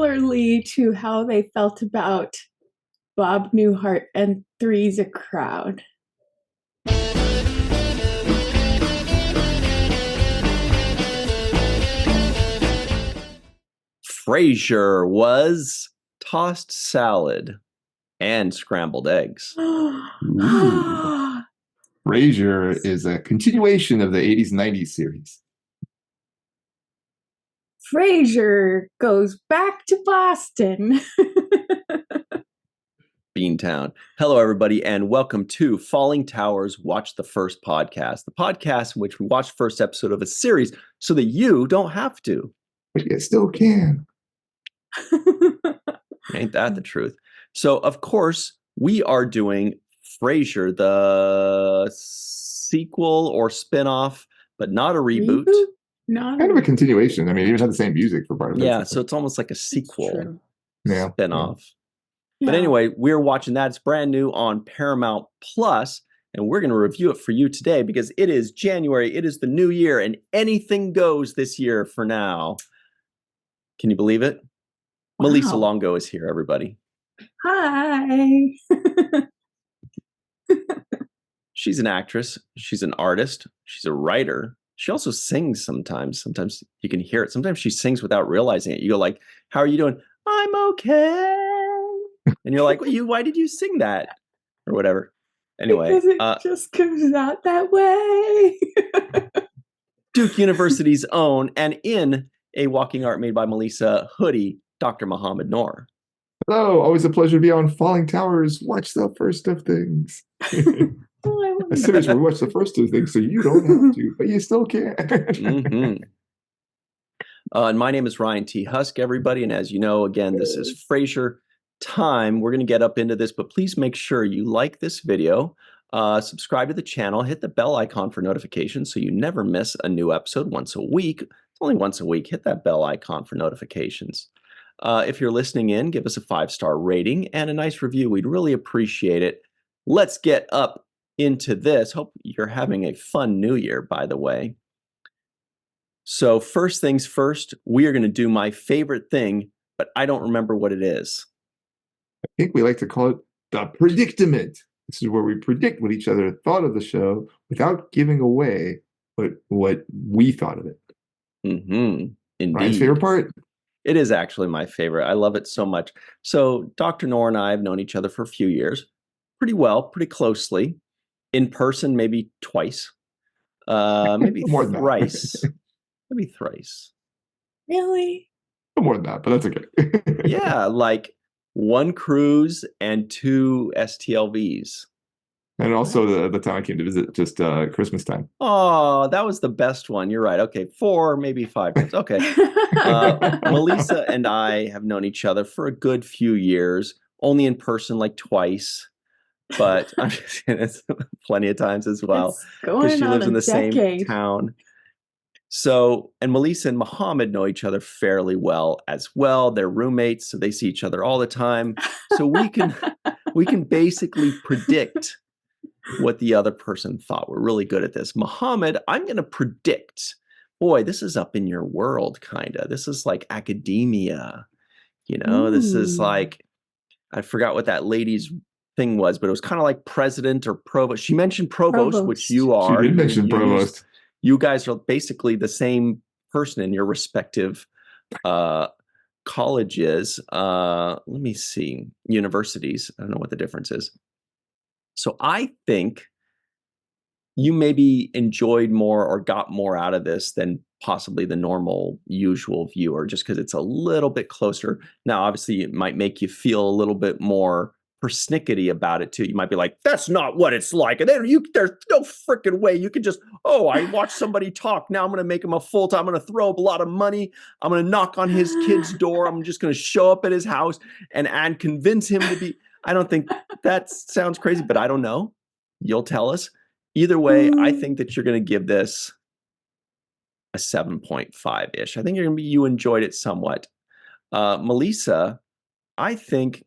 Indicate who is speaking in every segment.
Speaker 1: similarly to how they felt about Bob Newhart and Three's a Crowd.
Speaker 2: Frasier was tossed salad and scrambled eggs.
Speaker 3: Frasier is a continuation of the 80s and 90s series.
Speaker 1: Frasier goes back to Boston.
Speaker 2: Beantown. Hello, everybody, and welcome to Fallingtower's Watch the First podcast, the podcast in which we watch the first episode of a series so that you don't have to.
Speaker 3: But you still can.
Speaker 2: Ain't that the truth? So, of course, we are doing Frasier, the sequel or spinoff, but not a reboot.
Speaker 3: Kind of a continuation. I mean, it even had the same music for part of it.
Speaker 2: Yeah, so it's almost like a sequel spinoff.
Speaker 1: Yeah.
Speaker 2: But anyway, we're watching that. It's brand new on Paramount Plus, and we're going to review it for you today because it is January. It is the new year, and anything goes this year for now. Can you believe it? Wow. Malissa Longo is here, everybody.
Speaker 1: Hi.
Speaker 2: She's an actress. She's an artist. She's a writer. She also sings sometimes. Sometimes you can hear it. Sometimes she sings without realizing it. You go like, how are you doing? I'm okay. And you're like, well, why did you sing that? Or whatever. Anyway.
Speaker 1: Because it just comes out that way.
Speaker 2: Duke University's own, and in a walking art made by Melissa hoodie, Dr. Muhammad Noor.
Speaker 3: Hello, always a pleasure to be on Fallingtower's Watch the First of Things. A series where we watch the first of things so you don't have to, but you still can.
Speaker 2: And my name is Ryan T. Husk, everybody. And as you know, again, this is Frasier time. We're going to get up into this, but please make sure you like this video, subscribe to the channel, hit the bell icon for notifications so you never miss a new episode once a week. It's only once a week. Hit that bell icon for notifications. If you're listening in, give us a 5-star rating and a nice review. We'd really appreciate it. Let's get up into this. Hope you're having a fun new year, by the way. So first things first, we are going to do my favorite thing, but I don't remember what it is.
Speaker 3: I think we like to call it the predicament. This is where we predict what each other thought of the show without giving away what we thought of it.
Speaker 2: Indeed.
Speaker 3: Ryan's favorite part?
Speaker 2: It is actually my favorite. I love it so much. So Dr. Noor and I have known each other for a few years, pretty well, pretty closely. In person, maybe twice, maybe thrice, maybe thrice.
Speaker 1: Really?
Speaker 3: More than that, but that's okay.
Speaker 2: Yeah, like 1 cruise and 2 STLVs.
Speaker 3: And also the time I came to visit just Christmas time.
Speaker 2: Oh, that was the best one. You're right. Okay, 4, maybe 5 times. Okay. Melissa and I have known each other for a good few years, only in person like twice. But I'm just saying it's plenty of times as well because she lives in the same town. So, and Melissa and Muhammad know each other fairly well as well. They're roommates, so they see each other all the time. So we can basically predict what the other person thought. We're really good at this. Muhammad, I'm going to predict. Boy, this is up in your world, kind of. This is like academia. You know, This is like, I forgot what that lady's thing was, but it was kind of like president or provost. She mentioned provost, which you are.
Speaker 3: She did mention provost.
Speaker 2: You guys are basically the same person in your respective colleges. Let me see. Universities. I don't know what the difference is. So I think you maybe enjoyed more or got more out of this than possibly the normal usual viewer, just because it's a little bit closer. Now, obviously, it might make you feel a little bit more persnickety about it too. You might be like, that's not what it's like. And then there's no freaking way you can just, I watched somebody talk. Now I'm going to make him a full-time. I'm going to throw up a lot of money. I'm going to knock on his kid's door. I'm just going to show up at his house and convince him to be. I don't think that sounds crazy, but I don't know. You'll tell us. Either way, I think that you're going to give this a 7.5-ish. I think you enjoyed it somewhat. Melissa, I think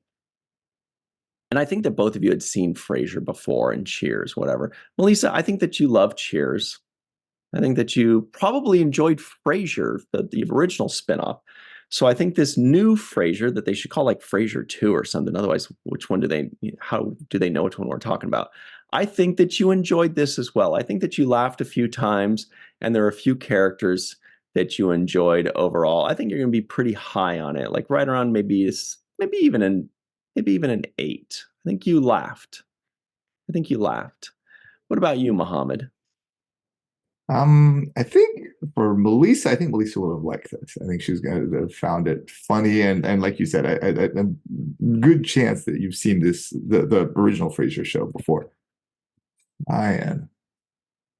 Speaker 2: that both of you had seen Frasier before and Cheers, whatever. Melissa, I think that you love Cheers. I think that you probably enjoyed Frasier, the original spinoff. So I think this new Frasier that they should call like Frasier 2 or something. Otherwise, how do they know which one we're talking about? I think that you enjoyed this as well. I think that you laughed a few times and there are a few characters that you enjoyed overall. I think you're going to be pretty high on it, like right around maybe even an 8. I think you laughed. What about you, Mohammed?
Speaker 3: I think for Melissa, I think Melissa would have liked this. I think she's going to have found it funny, and like you said, a good chance that you've seen the original Frasier show before. Ryan,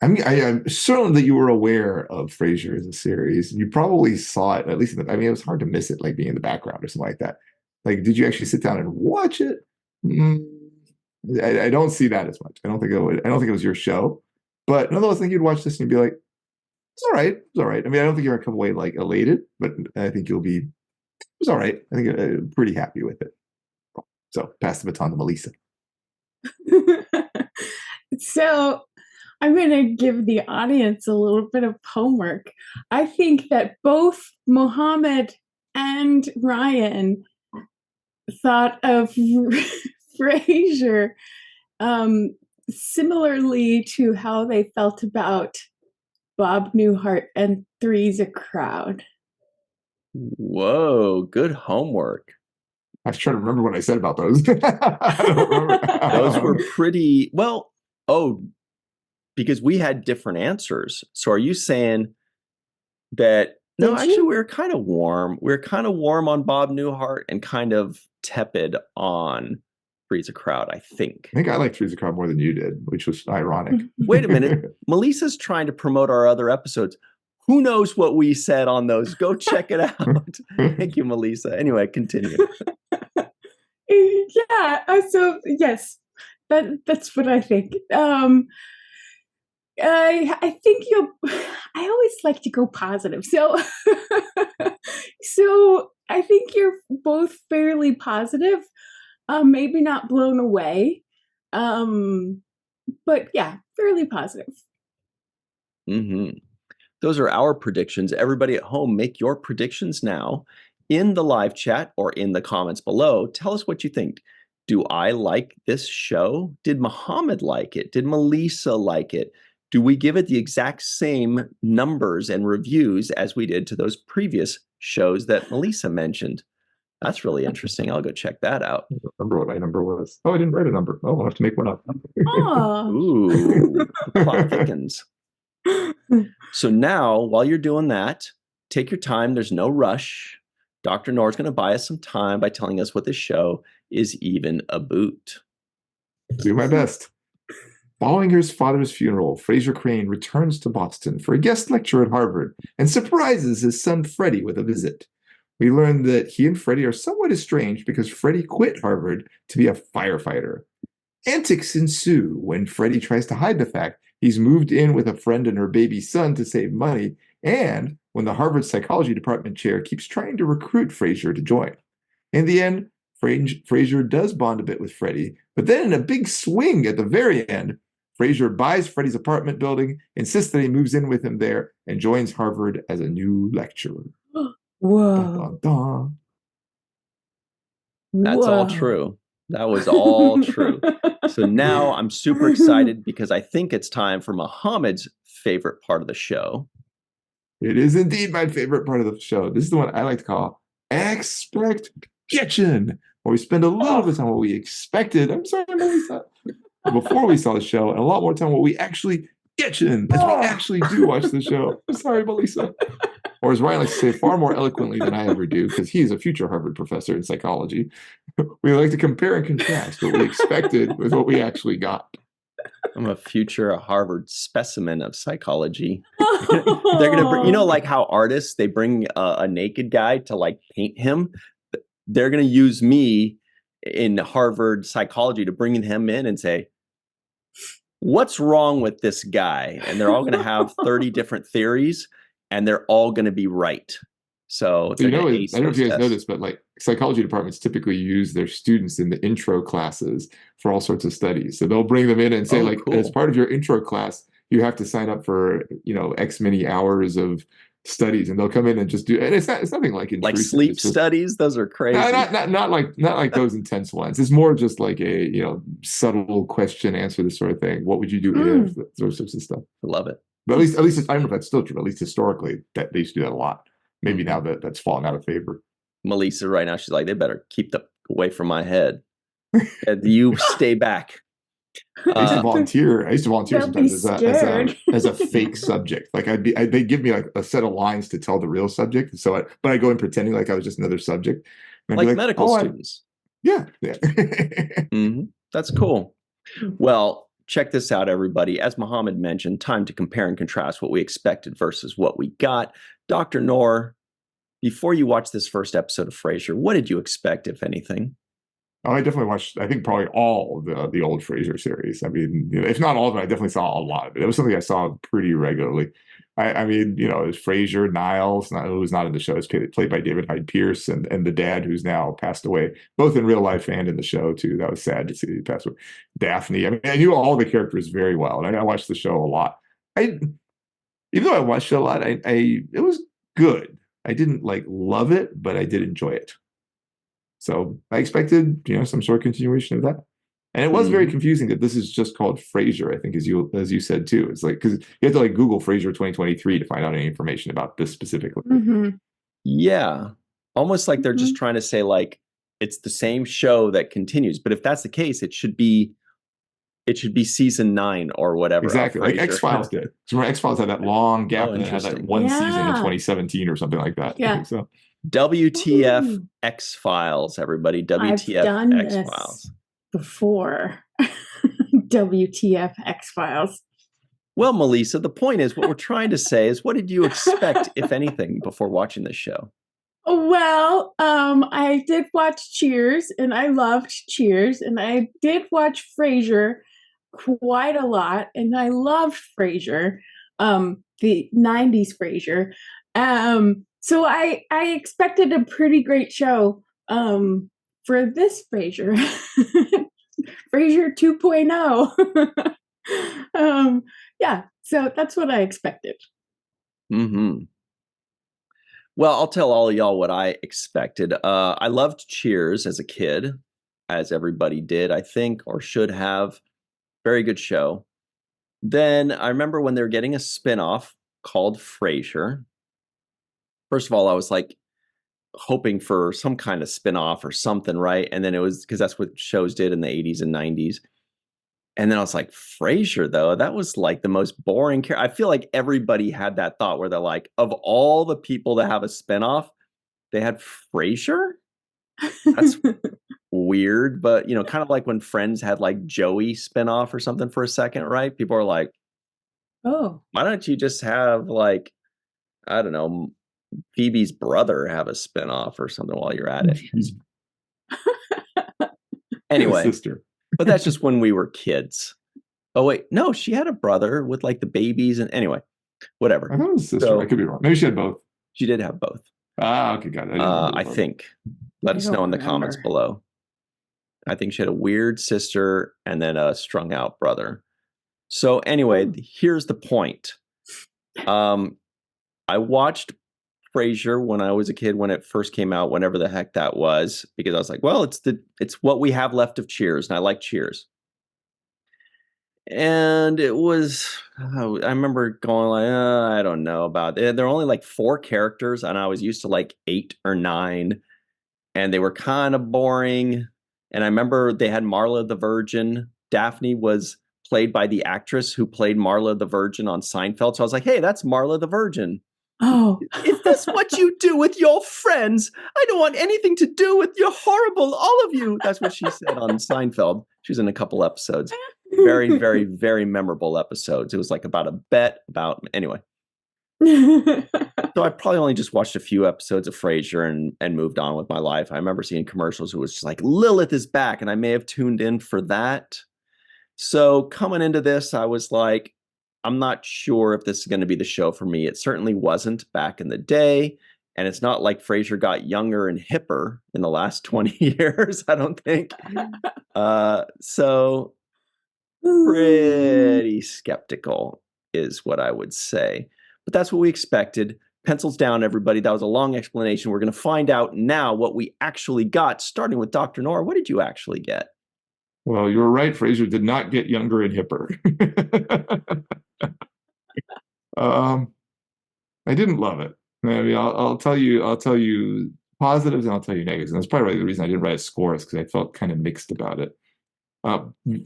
Speaker 3: I'm certain that you were aware of Frasier as a series. You probably saw it, at least. It was hard to miss it, like being in the background or something like that. Like, did you actually sit down and watch it? Mm, I don't see that as much. I don't think it was your show. But nonetheless, I think you'd watch this and you'd be like, it's all right. It's all right. I mean, I don't think you're going to come away like elated, but I think it's all right. I think I'm pretty happy with it. So pass the baton to Melissa.
Speaker 1: So I'm going to give the audience a little bit of homework. I think that both Mohammed and Ryan thought of Frasier similarly to how they felt about Bob Newhart and Three's a Crowd.
Speaker 2: Whoa, good homework.
Speaker 3: I was trying to remember what I said about those. I don't remember.
Speaker 2: Those were pretty well. Oh, because we had different answers. So are you saying that? No, actually, we were kind of warm. We were kind of warm on Bob Newhart and kind of tepid on Three's a Crowd, I think.
Speaker 3: I think I liked Three's a Crowd more than you did, which was ironic.
Speaker 2: Wait a minute. Melissa's trying to promote our other episodes. Who knows what we said on those? Go check it out. Thank you, Melissa. Anyway, continue.
Speaker 1: Yeah. So yes, that's what I think. I think I always like to go positive. So I think you're both fairly positive. Maybe not blown away. But yeah, fairly positive.
Speaker 2: Mm-hmm. Those are our predictions. Everybody at home, make your predictions now in the live chat or in the comments below. Tell us what you think. Do I like this show? Did Mohammed like it? Did Melissa like it? Do we give it the exact same numbers and reviews as we did to those previous shows that Melissa mentioned? That's really interesting. I'll go check that out.
Speaker 3: I don't remember what my number was. Oh, I didn't write a number. Oh, I'll have to make one up.
Speaker 2: Ooh, the plot thickens. So now, while you're doing that, take your time. There's no rush. Dr. Noor's going to buy us some time by telling us what this show is even about.
Speaker 3: Do my best. Following his father's funeral, Frasier Crane returns to Boston for a guest lecture at Harvard and surprises his son Freddie with a visit. We learn that he and Freddie are somewhat estranged because Freddie quit Harvard to be a firefighter. Antics ensue when Freddie tries to hide the fact he's moved in with a friend and her baby son to save money, and when the Harvard psychology department chair keeps trying to recruit Frasier to join. In the end, Frasier does bond a bit with Freddie, but then in a big swing at the very end, Frasier buys Freddie's apartment building, insists that he moves in with him there, and joins Harvard as a new lecturer.
Speaker 1: Whoa.
Speaker 3: Dun, dun, dun.
Speaker 2: That's all true. That was all true. So now I'm super excited because I think it's time for Mohammed's favorite part of the show.
Speaker 3: It is indeed my favorite part of the show. This is the one I like to call Expectation, where we spend a little bit of time on what we expected. I'm sorry, Melissa. Before we saw the show, and a lot more time what we actually get in as we actually do watch the show. I'm sorry, Melissa. Or as Ryan likes to say, far more eloquently than I ever do, because he's a future Harvard professor in psychology. We like to compare and contrast what we expected with what we actually got.
Speaker 2: I'm a future Harvard specimen of psychology. They're gonna bring, like how artists, they bring a naked guy to like paint him. They're gonna use me in Harvard psychology to bring him in and say, what's wrong with this guy? And they're all going to have 30 different theories and they're all going to be right. So
Speaker 3: I don't know if you guys know this, but like psychology departments typically use their students in the intro classes for all sorts of studies. So they'll bring them in and say, cool. As part of your intro class, you have to sign up for, X many hours of studies, and they'll come in and just do, and it's nothing like
Speaker 2: Like
Speaker 3: intrusive.
Speaker 2: sleep
Speaker 3: It's just,
Speaker 2: studies, those are crazy.
Speaker 3: no, not like those intense ones. It's more just like a subtle question answer, this sort of thing. What would you do if those sorts of stuff?
Speaker 2: I love it.
Speaker 3: But at least I don't know if that's still true. At least historically, that they used to do that a lot. Maybe now that's fallen out of favor.
Speaker 2: Melissa right now, she's like, they better keep away from my head. You stay back.
Speaker 3: I used to volunteer. Sometimes as a fake subject. Like they'd give me like a set of lines to tell the real subject. So, but I go in pretending like I was just another subject.
Speaker 2: Like medical students.
Speaker 3: Yeah.
Speaker 2: That's cool. Well, check this out, everybody. As Mohammed mentioned, time to compare and contrast what we expected versus what we got. Dr. Noor, before you watched this first episode of Frasier, what did you expect, if anything?
Speaker 3: Oh, I definitely watched, I think probably all the old Frasier series. I mean, if not all of it, I definitely saw a lot of it. It was something I saw pretty regularly. I mean, it was Frasier, Niles, who's not in the show, is played by David Hyde Pierce, and the dad, who's now passed away, both in real life and in the show, too. That was sad to see he passed away. Daphne. I mean, I knew all the characters very well, and I watched the show a lot. Even though I watched it a lot, it was good. I didn't love it, but I did enjoy it. So I expected, some sort of continuation of that. And it was very confusing that this is just called Frasier, I think, as you said, too. It's like, because you have to Google Frasier 2023 to find out any information about this specifically.
Speaker 2: Yeah. Almost like they're just trying to say, it's the same show that continues. But if that's the case, it should be season 9 or whatever.
Speaker 3: Exactly. Like X-Files did. So X-Files had that long gap and it had that one season in 2017 or something like that.
Speaker 1: Yeah.
Speaker 3: So
Speaker 2: WTF X-Files, everybody. WTF
Speaker 1: I've done
Speaker 2: X-Files.
Speaker 1: This before. WTF X-Files.
Speaker 2: Well, Melissa, the point is, what we're trying to say is, what did you expect, if anything, before watching this show?
Speaker 1: Well, I did watch Cheers, and I loved Cheers, and I did watch Frasier quite a lot, and I loved Frasier, the 90s Frasier. So I expected a pretty great show for this Frasier. Frasier 2.0. Yeah, so that's what I expected.
Speaker 2: Well, I'll tell all of y'all what I expected. I loved Cheers as a kid, as everybody did, I think, or should have. Very good show. Then I remember when they were getting a spinoff called Frasier. First of all, I was hoping for some kind of spinoff or something, right? And then it was, because that's what shows did in the 80s and 90s. And then I was like, Frasier, though, that was the most boring character. I feel like everybody had that thought where they're like, of all the people that have a spinoff, they had Frasier? That's weird. But, kind of like when Friends had Joey spinoff or something for a second, right? People are like,
Speaker 1: oh,
Speaker 2: why don't you just have I don't know, Phoebe's brother have a spinoff or something while you're at it? Anyway.
Speaker 3: Sister.
Speaker 2: But that's just when we were kids. Oh, wait. No, she had a brother with the babies. And anyway, whatever.
Speaker 3: I thought it was a sister.
Speaker 2: So,
Speaker 3: I could be wrong. Maybe she had both.
Speaker 2: She did have both.
Speaker 3: Okay, got it.
Speaker 2: I think. Let us know in the comments below. I think she had a weird sister and then a strung out brother. So anyway, here's the point. I watched Frasier when I was a kid, when it first came out, whenever the heck that was, because I was like, well, it's what we have left of Cheers, and I like Cheers. And it was, I remember going I don't know about it. There are only 4 characters, and I was used to 8 or 9, and they were kind of boring. And I remember they had Marla the Virgin. Daphne was played by the actress who played Marla the Virgin on Seinfeld. So I was like, hey, that's Marla the Virgin.
Speaker 1: Oh,
Speaker 2: is this what you do with your friends? I don't want anything to do with your horrible, all of you. That's what she said on Seinfeld. She was in a couple episodes. Very, very, very memorable episodes. It was about a bet about, anyway. So I probably only just watched a few episodes of Frasier and moved on with my life. I remember seeing commercials who was just Lilith is back, and I may have tuned in for that. So coming into this, I was like, I'm not sure if this is going to be the show for me. It certainly wasn't back in the day. And it's not like Frasier got younger and hipper in the last 20 years, I don't think. So pretty skeptical is what I would say. But that's what we expected. pencils down, everybody. That was a long explanation. We're going to find out now what we actually got, starting with Dr. Nora. What did you actually get?
Speaker 3: Well, you were right. Frasier did not get younger and hipper. I didn't love it. I mean, I'll tell you positives and I'll tell you negatives. And that's probably the reason I didn't write a score is because I felt kind of mixed about it.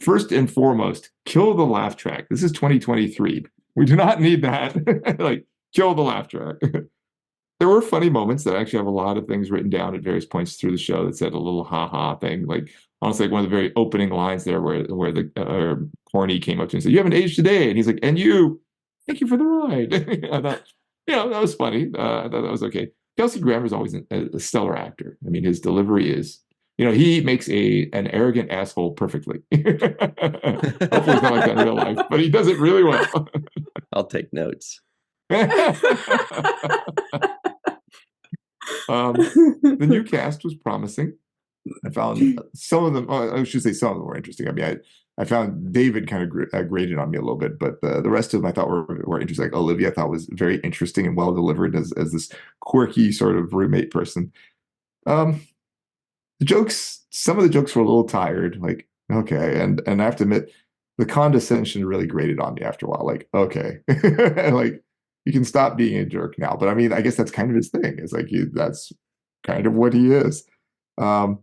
Speaker 3: First and foremost, kill the laugh track. This is 2023. We do not need that. Like, kill the laugh track. There were funny moments that actually have a lot of things written down at various points through the show that said a little ha-ha thing. Like, honestly, like one of the very opening lines there where the Corny came up to him and said, "You haven't aged a day." And he's like, "And you, thank you for the ride." I thought, that was funny. I thought that was okay. Kelsey Grammer's always a stellar actor. I mean, his delivery is, he makes an arrogant asshole perfectly. Hopefully it's not like that in real life, but he does it really well.
Speaker 2: I'll take notes.
Speaker 3: The new cast was promising. I found some of them, I should say some of them were interesting. I mean, I found David kind of grated on me a little bit, but the rest of them I thought were interesting. Like Olivia I thought was very interesting and well delivered as this quirky sort of roommate person. The jokes, some of the jokes were a little tired, like, okay. And I have to admit, the condescension really grated on me after a while. Like, okay. Like, you can stop being a jerk now. But I mean, I guess that's kind of his thing. It's like, that's kind of what he is. I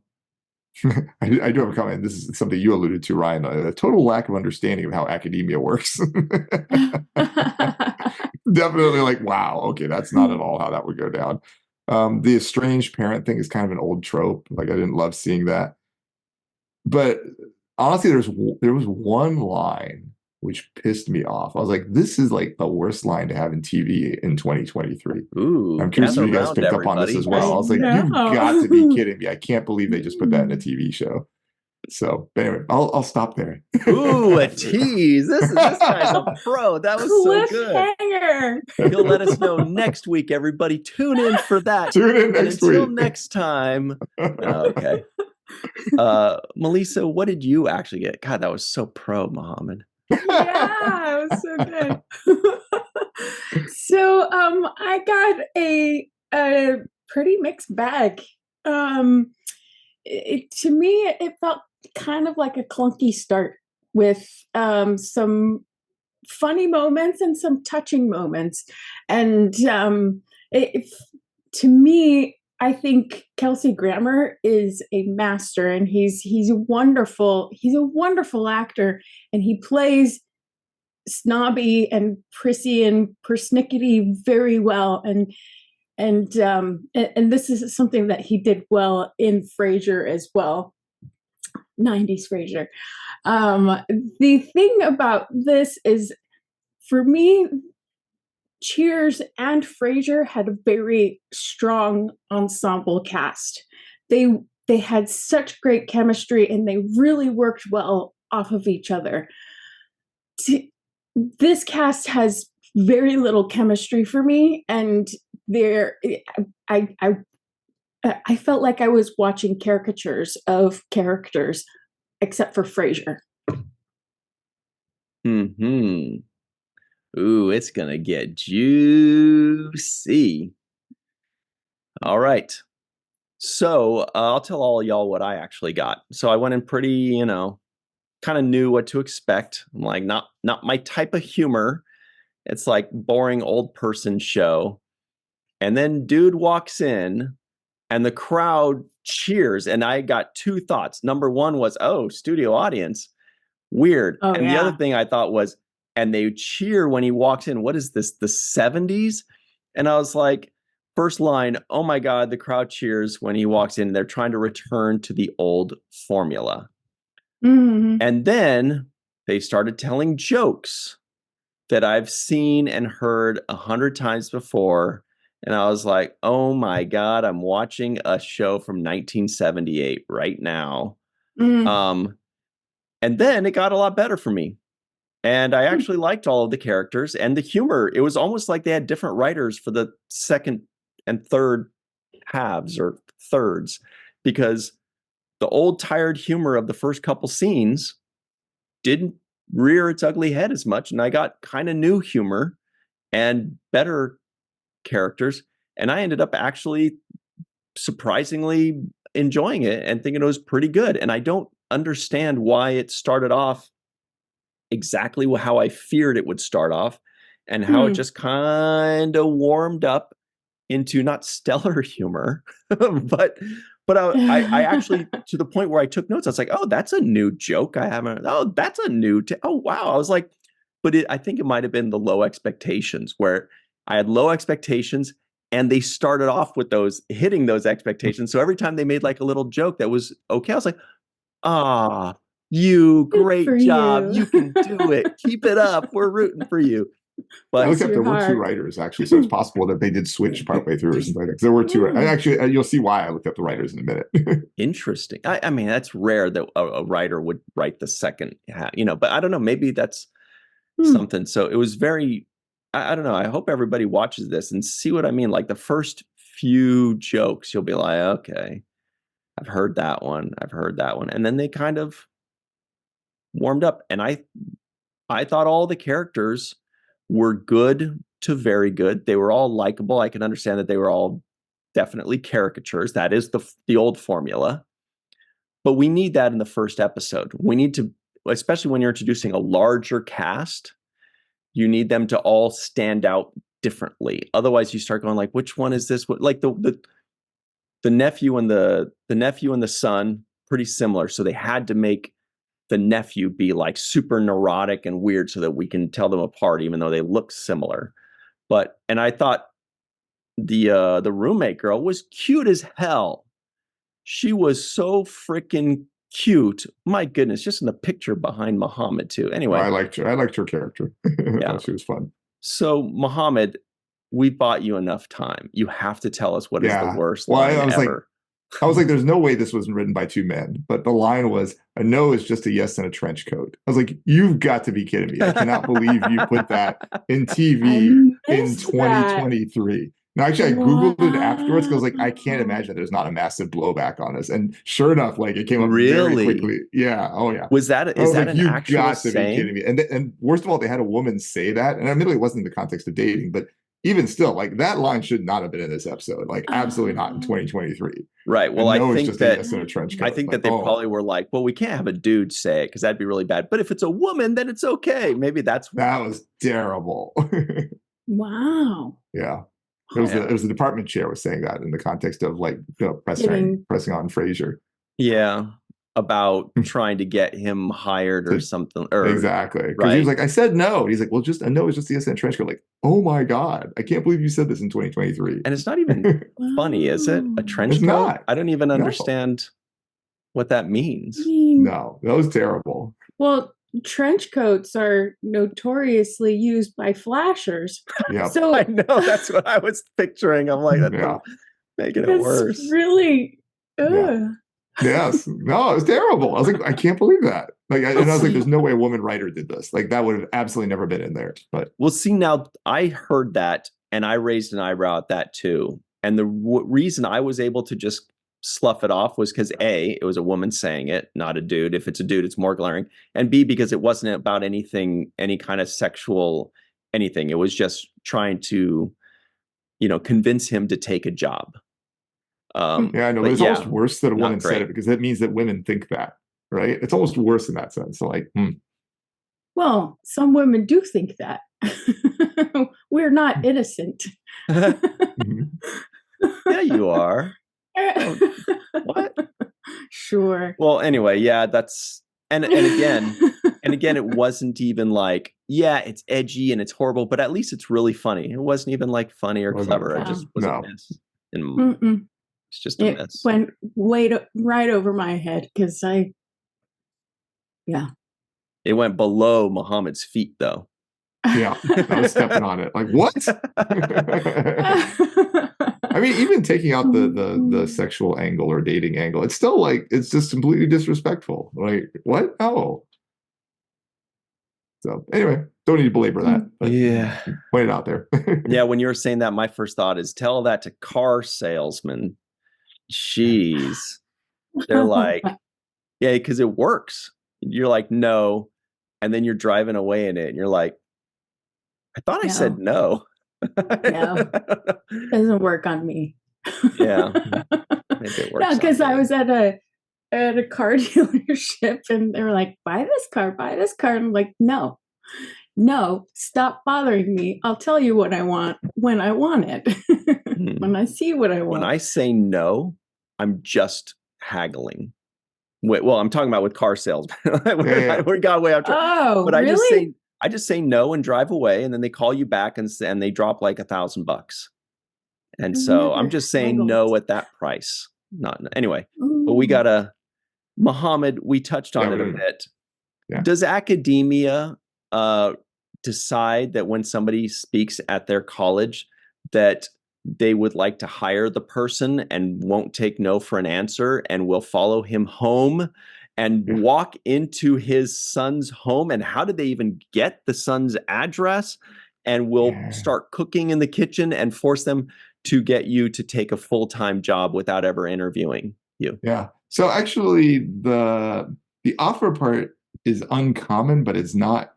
Speaker 3: do have a comment. This is something you alluded to, Ryan, a total lack of understanding of how academia works. Definitely like, wow, okay, that's not at all how that would go down. The estranged parent thing is kind of an old trope. Like, I didn't love seeing that. But honestly, there was one line which pissed me off. I was like, this is like the worst line to have in TV in 2023.
Speaker 2: Ooh,
Speaker 3: I'm curious if you guys picked up on this as well. I was like, you've got to be kidding me. I can't believe they just put that in a TV show. So anyway, I'll stop there.
Speaker 2: Ooh, a tease. This guy's a pro. That was so good. He'll let us know next week, everybody. Tune in for that.
Speaker 3: Tune in next week.
Speaker 2: Until next time. Okay. Melissa, what did you actually get? God, that was so pro, Mohammed.
Speaker 1: Yeah, it was so good. So I got a pretty mixed bag. To me, it felt kind of like a clunky start with some funny moments and some touching moments. And to me, I think Kelsey Grammer is a master, and he's a wonderful actor, and he plays snobby and prissy and persnickety very well, and this is something that he did well in Frasier as well. 90s Frasier. The thing about this is, for me, Cheers and Frasier had a very strong ensemble cast. They had such great chemistry, and they really worked well off of each other. This cast has very little chemistry for me, and I felt like I was watching caricatures of characters, except for Frasier.
Speaker 2: Ooh, it's gonna get juicy. All right. So I'll tell all y'all what I actually got. So I went in pretty, kind of knew what to expect. I'm like, not my type of humor. It's like boring old person show. And then dude walks in and the crowd cheers. And I got two thoughts. Number one was, oh, studio audience. Weird.
Speaker 1: Oh,
Speaker 2: and
Speaker 1: yeah.
Speaker 2: the other thing I thought was, and they cheer when he walks in. What is this, the 70s? And I was like, first line, oh my God, the crowd cheers when he walks in. They're trying to return to the old formula.
Speaker 1: Mm-hmm.
Speaker 2: And then they started telling jokes that I've seen and heard 100 times before. And I was like, oh my God, I'm watching a show from 1978 right now.
Speaker 1: Mm-hmm.
Speaker 2: And then it got a lot better for me. And I actually liked all of the characters and the humor. It was almost like they had different writers for the second and third halves or thirds, because the old tired humor of the first couple scenes didn't rear its ugly head as much. And I got kind of new humor and better characters, and I ended up actually surprisingly enjoying it and thinking it was pretty good. And I don't understand why it started off exactly how I feared it would start off, and how it just kind of warmed up into not stellar humor, but I actually, to the point where I took notes. I was like, oh, that's a new joke I haven't. Oh, that's a new. Oh, wow. I was like, but I think it might have been the low expectations, where I had low expectations, and they started off with hitting those expectations. So every time they made like a little joke that was okay, I was like, ah, great job. You can do it. Keep it up. We're rooting for you. But
Speaker 3: I looked up, there were two writers actually, so it's possible that they did switch partway through or something. There were two. Actually, you'll see why I looked up the writers in a minute.
Speaker 2: Interesting. I mean, that's rare that a writer would write the second half, but I don't know. Maybe that's something. So it was very, I don't know. I hope everybody watches this and see what I mean. Like the first few jokes, you'll be like, okay, I've heard that one. I've heard that one. And then they kind of warmed up. And I thought all the characters were good to very good. They were all likable. I can understand that they were all definitely caricatures. That is the old formula. But we need that in the first episode. We need to, especially when you're introducing a larger cast, you need them to all stand out differently. Otherwise, you start going like, which one is this? Like the nephew and the son, pretty similar. So they had to make the nephew be like super neurotic and weird so that we can tell them apart, even though they look similar. And I thought the roommate girl was cute as hell. She was so freaking cute. My goodness, just in the picture behind Muhammad too. Anyway,
Speaker 3: I liked her character. Yeah, she was fun.
Speaker 2: So Muhammad, we bought you enough time. You have to tell us what is the worst line ever.
Speaker 3: I was like, there's no way this wasn't written by two men. But the line was, a no is just a yes in a trench coat. I was like, you've got to be kidding me. I cannot believe you put that in TV in 2023. Now, actually, I Googled it afterwards because like, I can't imagine there's not a massive blowback on this. And sure enough, like it came up very quickly. Yeah. Oh, yeah.
Speaker 2: Is that like, an actual saying?
Speaker 3: Be kidding me. And worst of all, they had a woman say that. And admittedly, it wasn't in the context of dating, but even still, like that line should not have been in this episode. Like absolutely not in 2023.
Speaker 2: Right. Well, I think that
Speaker 3: yes in a trench coat.
Speaker 2: I think that they probably were like, well, we can't have a dude say it because that'd be really bad. But if it's a woman, then it's okay. Maybe that
Speaker 3: was terrible.
Speaker 1: Wow.
Speaker 3: Yeah. It was the department chair was saying that in the context of like pressing on Frasier.
Speaker 2: Yeah. About trying to get him hired or something.
Speaker 3: Exactly. Because he was like, I said no. He's like, well, just a no is just the yes in a trench coat. Like, oh my God, I can't believe you said this in 2023.
Speaker 2: And it's not even funny, is it? A trench coat?
Speaker 3: Not.
Speaker 2: I don't even understand what that means.
Speaker 3: No, that was terrible.
Speaker 1: Well, trench coats are notoriously used by flashers.
Speaker 3: Yeah.
Speaker 1: So
Speaker 2: I know, that's what I was picturing. I'm like, that's making it worse.
Speaker 1: Really.
Speaker 3: Yes. No, it was terrible. I was like, I can't believe that. Like, and I was like, there's no way a woman writer did this. Like, that would have absolutely never been in there. But
Speaker 2: well, see, now I heard that and I raised an eyebrow at that too. And the reason I was able to just slough it off was because A, it was a woman saying it, not a dude. If it's a dude, it's more glaring. And B, because it wasn't about anything, any kind of sexual anything. It was just trying to, convince him to take a job.
Speaker 3: Yeah, I know, but it's almost worse that a woman said it because that means that women think that, right? It's almost worse in that sense. So like,
Speaker 1: Well, some women do think that. We're not innocent.
Speaker 2: Yeah, you are. Oh, what?
Speaker 1: Sure.
Speaker 2: Well, anyway, yeah, that's and again, it wasn't even like, yeah, it's edgy and it's horrible, but at least it's really funny. It wasn't even like funny or clever. It just was a miss. It's just a miss.
Speaker 1: Went right over my head because
Speaker 2: It went below Muhammad's feet, though.
Speaker 3: Yeah, I was stepping on it. Like, what? I mean, even taking out the sexual angle or dating angle, it's still like, it's just completely disrespectful. Like, what? Oh. So anyway, don't need to belabor that. But point it out there.
Speaker 2: Yeah, when you were saying that, my first thought is tell that to car salesmen. Jeez. They're like, yeah, because it works. You're like, no. And then you're driving away in it and you're like, I thought I said no.
Speaker 1: No, doesn't work on me.
Speaker 2: Yeah, maybe it works.
Speaker 1: No, because
Speaker 2: on
Speaker 1: I
Speaker 2: me.
Speaker 1: was at a car dealership and they were like, buy this car, buy this car. And I'm like, no, stop bothering me. I'll tell you what I want when I want it. When I see what I want.
Speaker 2: When I say no, I'm just haggling. Well, I'm talking about with car sales. We got way off track.
Speaker 1: Oh,
Speaker 2: But
Speaker 1: really?
Speaker 2: I just say no and drive away, and then they call you back and they drop like $1,000. And
Speaker 1: I've
Speaker 2: so
Speaker 1: never
Speaker 2: I'm just saying
Speaker 1: haggled.
Speaker 2: no at that price. Not anyway. But
Speaker 1: Ooh.
Speaker 2: we got Mohammed. We touched on it a
Speaker 3: whatever.
Speaker 2: bit.
Speaker 3: Yeah.
Speaker 2: Does academia decide that when somebody speaks at their college that they would like to hire the person and won't take no for an answer and will follow him home and walk into his son's home? And how did they even get the son's address? And will start cooking in the kitchen and force them to get you to take a full-time job without ever interviewing you?
Speaker 3: Yeah. So actually the offer part is uncommon, but it's not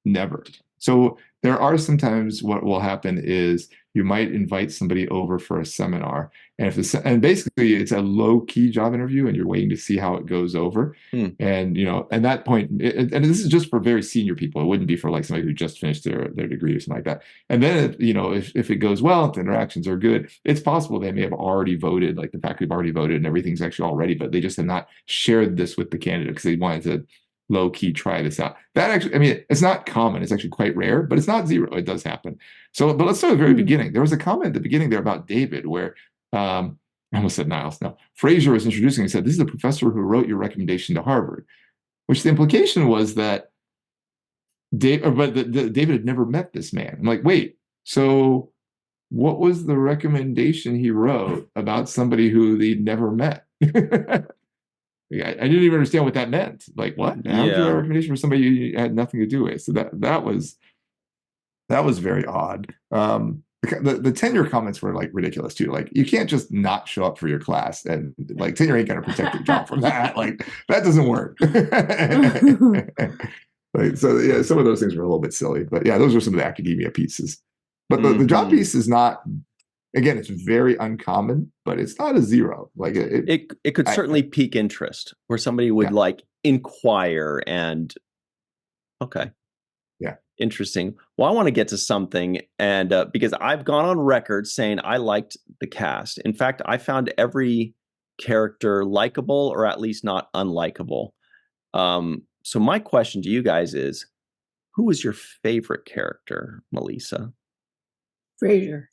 Speaker 3: never. So there are sometimes what will happen is you might invite somebody over for a seminar, and and basically it's a low key job interview, and you're waiting to see how it goes over. And at that point, and this is just for very senior people. It wouldn't be for like somebody who just finished their degree or something like that. And then if it goes well, if the interactions are good, it's possible they may have already voted, like the faculty have already voted, and everything's actually all ready, but they just have not shared this with the candidate because they wanted to low key try this out. That actually, I mean, it's not common. It's actually quite rare, but it's not zero. It does happen. So, but let's start at the very beginning. There was a comment at the beginning there about David where, I almost said Niles. No, Frasier was introducing and said, "This is the professor who wrote your recommendation to Harvard," which the implication was that David had never met this man. I'm like, wait, so what was the recommendation he wrote about somebody who he'd never met? I didn't even understand what that meant. Like, what? How would you write a recommendation for somebody you had nothing to do with? So that was very odd. The tenure comments were like ridiculous too. Like, you can't just not show up for your class, and like tenure ain't gonna protect your job from that. Like, that doesn't work. Like, so yeah, some of those things were a little bit silly, but yeah, those are some of the academia pieces. But the job piece is not. Again, it's very uncommon, but it's not a zero. Like
Speaker 2: it could certainly pique interest where somebody would like inquire and okay.
Speaker 3: Yeah.
Speaker 2: Interesting. Well, I want to get to something, and because I've gone on record saying I liked the cast. In fact, I found every character likable or at least not unlikable. So my question to you guys is, who was your favorite character, Melissa?
Speaker 1: Frasier.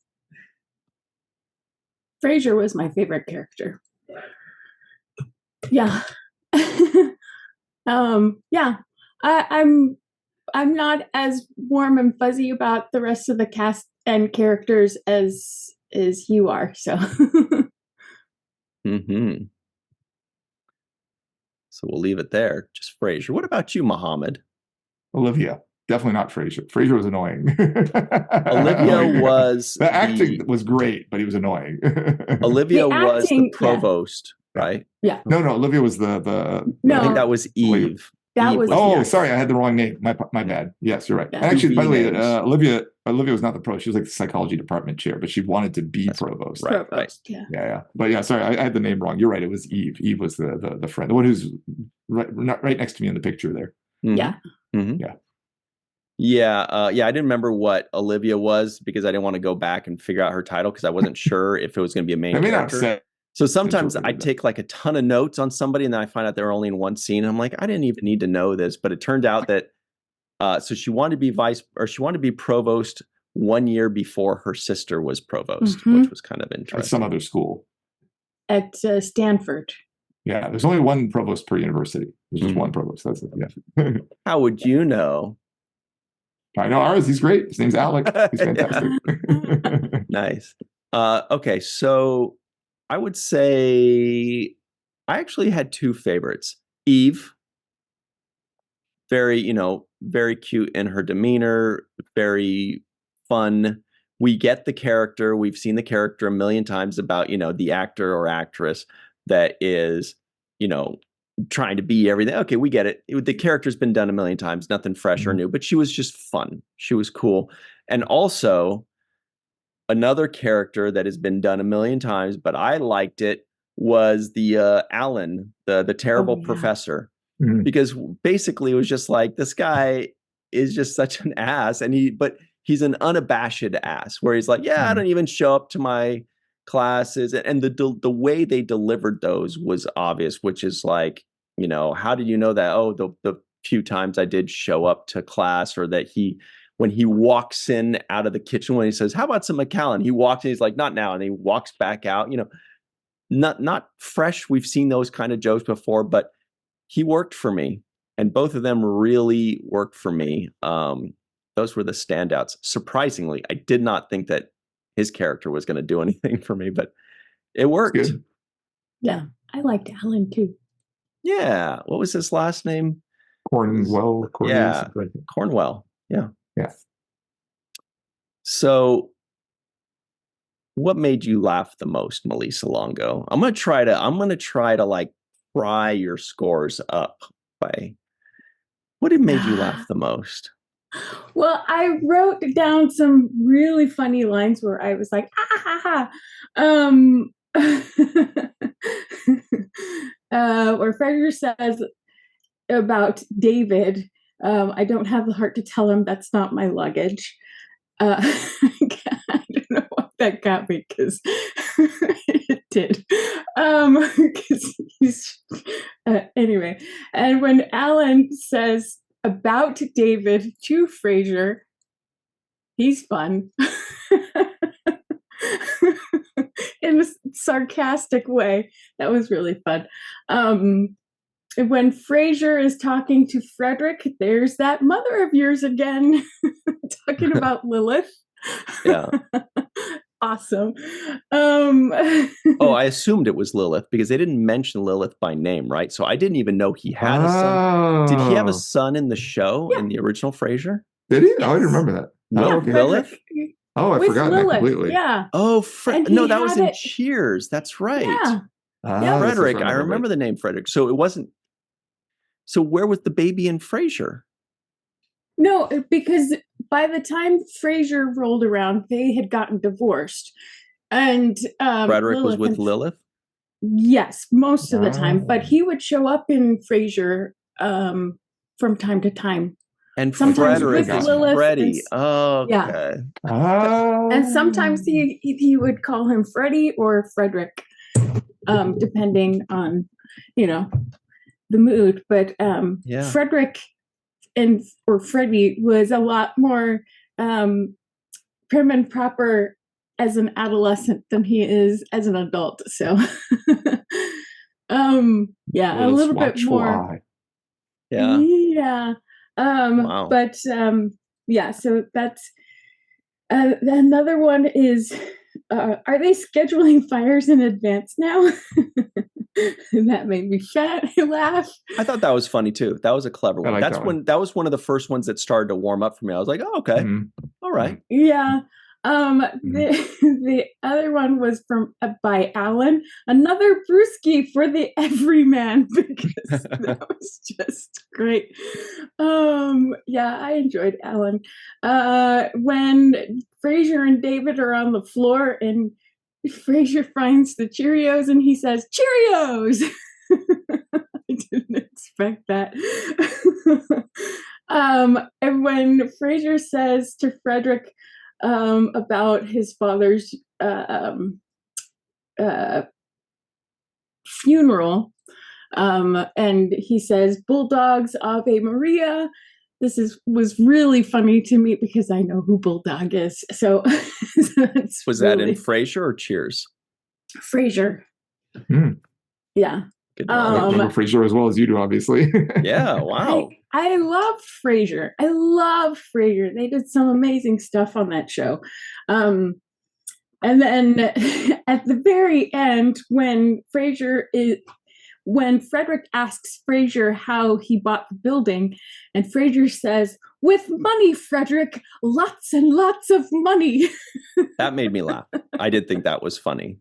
Speaker 1: Frasier was my favorite character. Yeah. Yeah. I'm not as warm and fuzzy about the rest of the cast and characters as you are. So.
Speaker 2: So we'll leave it there. Just Frasier. What about you, Mohammed?
Speaker 3: Olivia. Definitely not Frasier. Frasier was annoying.
Speaker 2: Olivia was
Speaker 3: the acting was great, but he was annoying.
Speaker 2: Olivia was the provost, right?
Speaker 3: Yeah. No, Olivia was the
Speaker 2: I think that was Eve.
Speaker 1: That was
Speaker 3: sorry, I had the wrong name. My bad. Yes, you're right. Yeah. Actually, by the way, Olivia was not the provost. She was like the psychology department chair, but she wanted to be provost.
Speaker 2: Right.
Speaker 3: Yeah. But yeah, sorry, I had the name wrong. You're right. It was Eve. Eve was the friend, the one who's right next to me in the picture there.
Speaker 1: Yeah.
Speaker 2: Yeah, I didn't remember what Olivia was because I didn't want to go back and figure out her title because I wasn't sure if it was going to be a main character. So sometimes I take like a ton of notes on somebody and then I find out they're only in one scene. And I'm like, I didn't even need to know this, but it turned out that so she wanted to be provost 1 year before her sister was provost, which was kind of interesting.
Speaker 3: At some other school.
Speaker 1: At Stanford.
Speaker 3: Yeah, there's only one provost per university. There's just one provost. That's it. Yeah.
Speaker 2: How would you know?
Speaker 3: I know ours. He's great. His name's Alec. He's fantastic.
Speaker 2: Nice. Okay, so I would say I actually had two favorites. Eve, very cute in her demeanor, very fun. We get the character. We've seen the character a million times about, the actor or actress that is, trying to be everything. Okay, we get it. The character's been done a million times, nothing fresh or new, but she was just fun. She was cool. And also, another character that has been done a million times, but I liked it, was the Alan, the terrible professor. Because basically it was just like, this guy is just such an ass, but he's an unabashed ass, where he's like, I don't even show up to my classes. And the way they delivered those was obvious, which is like, how did you know that? Oh, the few times I did show up to class, or that when he walks in out of the kitchen, when he says, how about some Macallan? He walks in, he's like, not now. And he walks back out, not fresh. We've seen those kind of jokes before, but he worked for me, and both of them really worked for me. Those were the standouts. Surprisingly, I did not think that his character was going to do anything for me, but it worked.
Speaker 1: Yeah, I liked Alan too.
Speaker 2: Yeah. What was his last name?
Speaker 3: Cornwell.
Speaker 2: Yeah, Cornwell. Yeah.
Speaker 3: Yeah.
Speaker 2: So, what made you laugh the most, Malissa Longo? I'm gonna try to like pry your scores up by what made you laugh the most.
Speaker 1: Well, I wrote down some really funny lines where I was like, ah ha ha. Where Frasier says about David, I don't have the heart to tell him that's not my luggage. I don't know what that got me, because it did. Because he's anyway. And when Alan says about David to Frasier, he's fun. In a sarcastic way. That was really fun. When Frasier is talking to Frederick, there's that mother of yours again, talking about Lilith.
Speaker 2: Yeah.
Speaker 1: Awesome.
Speaker 2: I assumed it was Lilith, because they didn't mention Lilith by name, right? So I didn't even know he had a son. Did he have a son in the show, in the original Frasier?
Speaker 3: Did he?
Speaker 1: Yes.
Speaker 3: Oh, I didn't remember that.
Speaker 1: Yeah,
Speaker 3: okay.
Speaker 2: Lilith?
Speaker 3: Oh, I forgot that completely.
Speaker 1: Yeah.
Speaker 2: Oh, no, that was in Cheers. That's right.
Speaker 1: Yeah.
Speaker 2: Frederick. I remember the name Frederick. So it wasn't. So where was the baby in Frasier?
Speaker 1: No, because by the time Frasier rolled around, they had gotten divorced, and
Speaker 2: Frederick was with Lilith.
Speaker 1: Yes, most of the time, but he would show up in Frasier from time to time.
Speaker 2: And
Speaker 1: sometimes
Speaker 2: Frederick
Speaker 1: with
Speaker 2: is
Speaker 1: Lilith.
Speaker 2: Freddie. Okay.
Speaker 1: Yeah. And sometimes he would call him Freddie or Frederick, depending on, the mood. But Frederick or Freddie was a lot more prim and proper as an adolescent than he is as an adult. So, a little bit more.
Speaker 2: Yeah.
Speaker 1: Yeah.
Speaker 2: Wow.
Speaker 1: But so that's another one is, are they scheduling fires in advance now? And that made me laugh.
Speaker 2: I thought that was funny too. That was a clever one. That was one of the first ones that started to warm up for me. I was like, oh, okay. All right.
Speaker 1: Yeah. The other one was by Alan, another brewski for the everyman, because that was just great. I enjoyed Alan. When Frasier and David are on the floor and Frasier finds the Cheerios and he says, Cheerios! I didn't expect that. And when Frasier says to Frederick, about his father's funeral, and he says Bulldogs Ave Maria. This was really funny to me because I know who Bulldog is. So
Speaker 2: was that in Frasier or Cheers?
Speaker 1: Frasier. Yeah.
Speaker 3: I remember Frasier as well as you do, obviously.
Speaker 2: Yeah, wow.
Speaker 1: I love Frasier. They did some amazing stuff on that show. And then at the very end, when Frederick asks Frasier how he bought the building, and Frasier says, with money, Frederick, lots and lots of money.
Speaker 2: That made me laugh. I did think that was funny.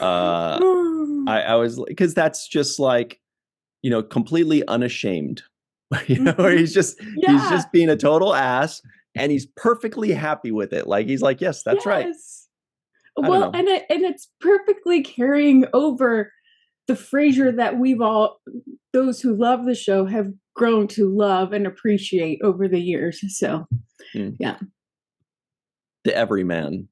Speaker 2: I was, because that's just like, completely unashamed, where he's just being a total ass, and he's perfectly happy with it. Like he's like, yes, that's right.
Speaker 1: Well, and it's perfectly carrying over the Frasier that those who love the show have grown to love and appreciate over the years. So, yeah.
Speaker 2: The everyman.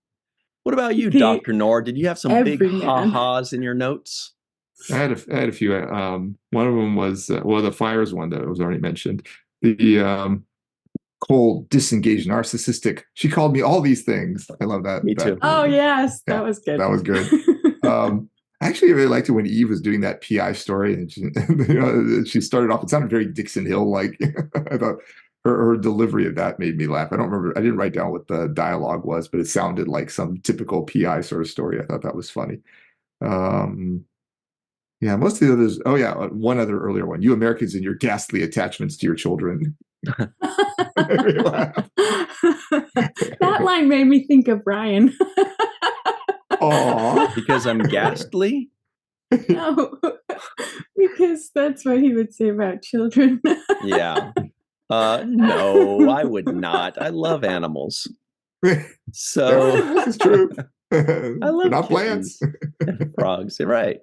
Speaker 2: What about you, Dr. Noor? Did you have some big ha-has in your notes?
Speaker 3: I had a few. One of them was the fires one that was already mentioned. The cold, disengaged, narcissistic. She called me all these things. I love that.
Speaker 2: Me too.
Speaker 1: Oh yes, that was good.
Speaker 3: That was good. Actually, I really liked it when Eve was doing that PI story, and she started off. It sounded very Dixon Hill like. I thought her delivery of that made me laugh. I don't remember. I didn't write down what the dialogue was, but it sounded like some typical PI sort of story. I thought that was funny. Yeah, most of the others. Oh yeah, one other earlier one. You Americans and your ghastly attachments to your children.
Speaker 1: That line made me think of Ryan.
Speaker 3: Aww.
Speaker 2: Because I'm ghastly?
Speaker 1: No, because that's what he would say about children.
Speaker 2: Yeah. No, I would not. I love animals. So
Speaker 3: this is true.
Speaker 2: I love
Speaker 3: not plants.
Speaker 2: Frogs, right.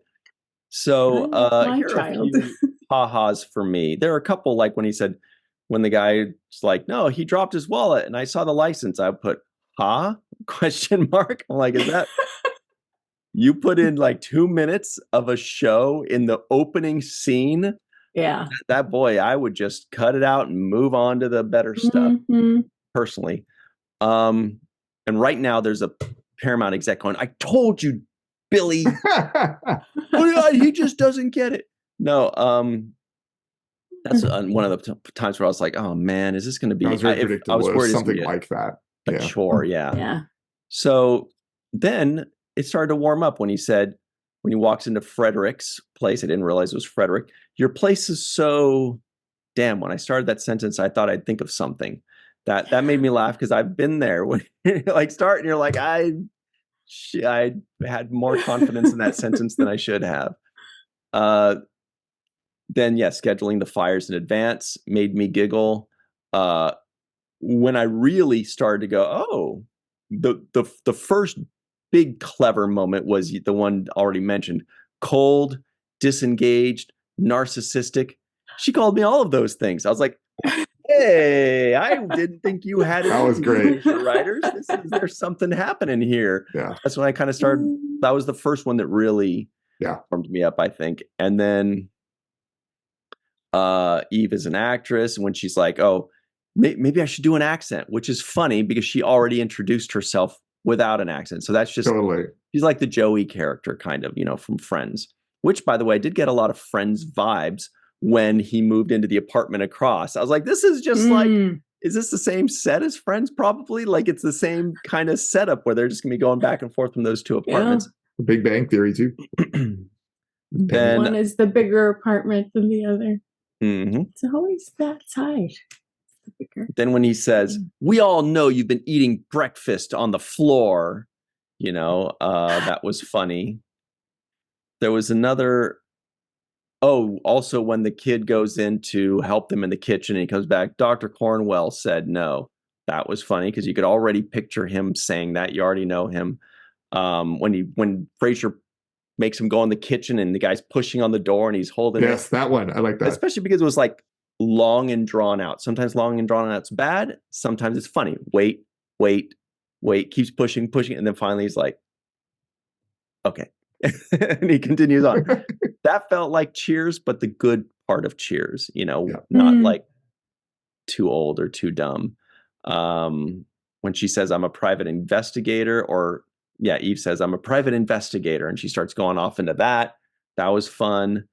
Speaker 2: So here are a few ha-has for me. There are a couple, like when he said, when the guy's like, no, he dropped his wallet and I saw the license, I put, question mark. I'm like, is that you put in like 2 minutes of a show in the opening scene?
Speaker 1: Yeah.
Speaker 2: That boy, I would just cut it out and move on to the better stuff, personally. And right now there's a Paramount exec going, I told you, Billy. He just doesn't get it. No, that's one of the times where I was like, oh man, is this going to be?
Speaker 3: I was very predictable. I was worried something like that.
Speaker 2: A chore, yeah.
Speaker 1: Yeah.
Speaker 2: So then it started to warm up when he said, when he walks into Frederick's place, I didn't realize it was Frederick. Your place is so, damn, when I started that sentence, I thought I'd think of something. That made me laugh because I've been there when you like start and you're like, I had more confidence in that sentence than I should have. Then, scheduling the fires in advance made me giggle. When I really started to go, oh, the first big clever moment was the one already mentioned: cold, disengaged, narcissistic. She called me all of those things. I was like, hey, I didn't think you had it.
Speaker 3: That was great.
Speaker 2: Writers, there's something happening here.
Speaker 3: Yeah.
Speaker 2: That's when I kind of started. That was the first one that really warmed me up, I think. And then Eve is an actress. When she's like, oh, maybe I should do an accent, which is funny because she already introduced herself without an accent. So that's just, she's like the Joey character kind of, from Friends, which, by the way, did get a lot of Friends vibes when he moved into the apartment across. I was like, this is just like, is this the same set as Friends? Probably. Like it's the same kind of setup where they're just going to be going back and forth from those two apartments.
Speaker 3: Yeah. Big Bang Theory too.
Speaker 1: Then one is the bigger apartment than the other.
Speaker 2: Mm-hmm.
Speaker 1: It's always that side.
Speaker 2: Then when he says, we all know you've been eating breakfast on the floor, that was funny. There was another, also when the kid goes in to help them in the kitchen and he comes back, Dr. Cornwell said no. That was funny because you could already picture him saying that. You already know him. When Frasier makes him go in the kitchen and the guy's pushing on the door and he's holding
Speaker 3: it. That one. I like that.
Speaker 2: Especially because it was like long and drawn out. Sometimes long and drawn out's bad. Sometimes it's funny. Wait, keeps pushing. And then finally he's like, okay. And he continues on. That felt like Cheers, but the good part of Cheers, not like too old or too dumb. When she says, I'm a private investigator, or Eve says, I'm a private investigator. And she starts going off into that. That was fun.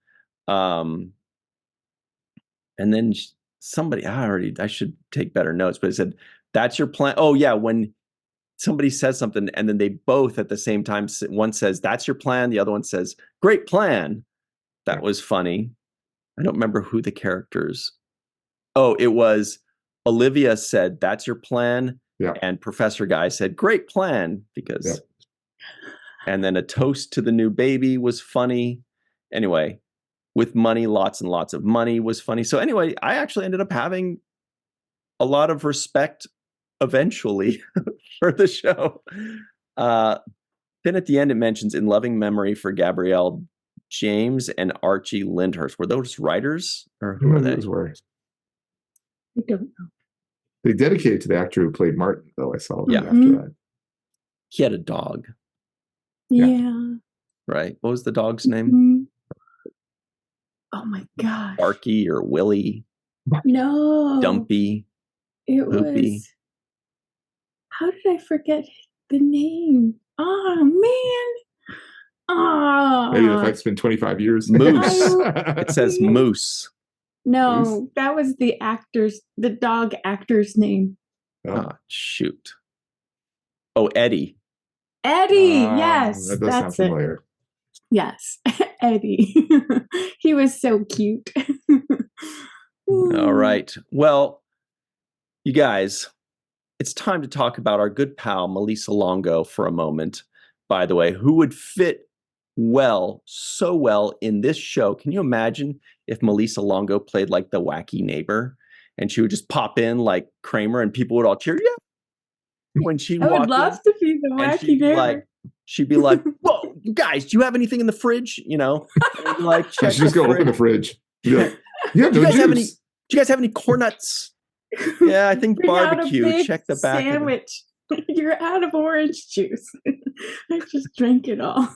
Speaker 2: And then I should take better notes, but it said, that's your plan. Oh yeah. When somebody says something and then they both at the same time, one says, that's your plan. The other one says, great plan. That was funny. I don't remember who the characters. Oh, it was Olivia said, that's your plan.
Speaker 3: Yeah.
Speaker 2: And Professor Guy said, great plan, because, and then a toast to the new baby was funny. Anyway, with money, lots and lots of money was funny. So anyway, I actually ended up having a lot of respect eventually for the show. Then at the end, it mentions in loving memory for Gabrielle James and Archie Lyndhurst. Were those writers or who were they?
Speaker 3: Those were.
Speaker 1: I don't know.
Speaker 3: They dedicated to the actor who played Martin, though. I saw them
Speaker 2: Yeah.
Speaker 3: after that.
Speaker 2: He had a dog,
Speaker 1: Yeah.
Speaker 2: right? What was the dog's name?
Speaker 1: Mhm. Oh my gosh.
Speaker 2: Barky or Willie?
Speaker 1: No.
Speaker 2: Dumpy?
Speaker 1: It
Speaker 2: Poopy?
Speaker 1: was. How did I forget the name? Oh man.
Speaker 3: Maybe the
Speaker 1: Ah.
Speaker 3: fact it's been 25 years.
Speaker 2: Moose.
Speaker 1: I-
Speaker 2: It says Moose.
Speaker 1: No, that was the dog actor's name.
Speaker 2: Oh, shoot. Oh, Eddie.
Speaker 1: Eddie. Yes,
Speaker 3: That does sound
Speaker 1: that's it.
Speaker 3: familiar.
Speaker 1: Yes, Eddie. He was so cute.
Speaker 2: All right. Well, you guys, it's time to talk about our good pal, Malissa Longo, for a moment. By the way, who would fit so well in this show? Can you imagine if Malissa Longo played like the wacky neighbor and she would just pop in like Kramer and people would all cheer you when she
Speaker 1: I
Speaker 2: walked
Speaker 1: would love
Speaker 2: in?
Speaker 1: to be the
Speaker 2: And
Speaker 1: wacky neighbor.
Speaker 2: she'd be like, whoa, you guys, do you have anything in the fridge? You know, and like, check
Speaker 3: Just go open the fridge. Be like, you have
Speaker 2: do
Speaker 3: no
Speaker 2: you guys have any?
Speaker 3: juice.
Speaker 2: Do you guys have any corn nuts? Yeah, I think
Speaker 1: Bring out a
Speaker 2: barbecue.
Speaker 1: big
Speaker 2: Check the back
Speaker 1: sandwich. You're out of orange juice. I just drank it all.